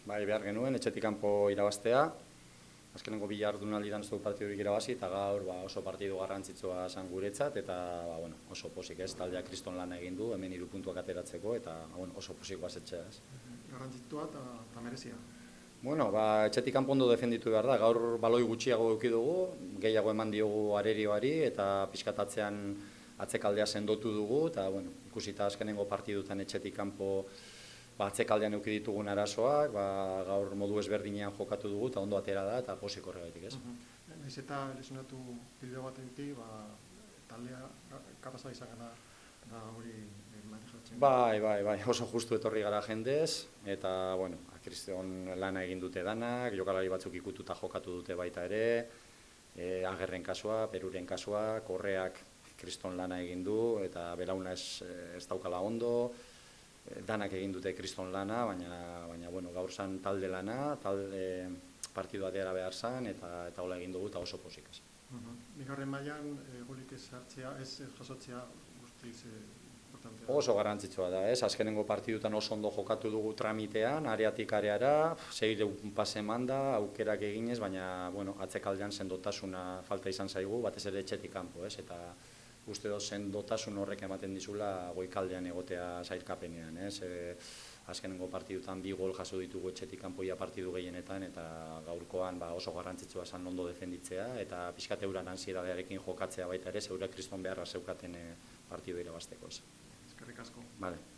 bai, behar genuen, etxetik kanpo irabaztea. Azkenengo bi jardunalditan ez dugu partidurik irabazi, eta gaur oso partidu garrantzitsua zen guretzat, eta oso pozik ez, taldea kriston lana egin du, hemen 3 puntuak ateratzeko, eta oso pozik bazetxea ez. Garrantzitsua eta merezia. Etxetik kanpo ondo defenditu behar da, gaur baloi gutxiago eduki dugu, gehiago eman diogu arerioari, eta pixkatatzean atzekaldea sendotu dugu, eta ikusita azkenengo partidutan etxetik kanpo atzekaldean eduki ditugun arazoak, gaur modu ezberdinean jokatu dugu, eta ondo atera da, eta posik horregaitik ez. Naiz eta lesionatu bideo batetik, taldea kapasa izan gana da hori manejatzen. Bai, oso justu etorri gara jendez, eta, kriston lana egin dute danak, jokalari batzuk ikututa jokatu dute baita ere, Agerren kasua, Peruren kasua, Korreak kriston lana egin du, eta Belauna ez daukala ondo, danak egin dute kriston lana, baina gaur zan talde lana, talde partidua dira behar zan, eta hola egin dugu, eta oso posik ez. Bigarren mailan golik ez jasotzea guztiz importantea. Oso garrantzitsua da, ez? Azkenengo partidutan oso ondo jokatu dugu tramitean, areatik areara, 6 pase eman da, aukerak eginez, baina atzekaldean sendotasuna falta izan zaigu, batez ere etxetik kanpo, ez? Eta uste dut sendotasun horrek ematen dizula goikaldean egotea sailkapenean, ez? Azkenengo partidutan 2 gol jaso ditugu etxetik kanpoia partidu gehienetan, eta gaurkoan oso garrantzitsua zen ondo defenditzea, eta pixkat euran ansiedadearekin jokatzea baita ere, zeure kriston beharra zeukaten partidu irabazteko ez. Eskerrik asko. Vale.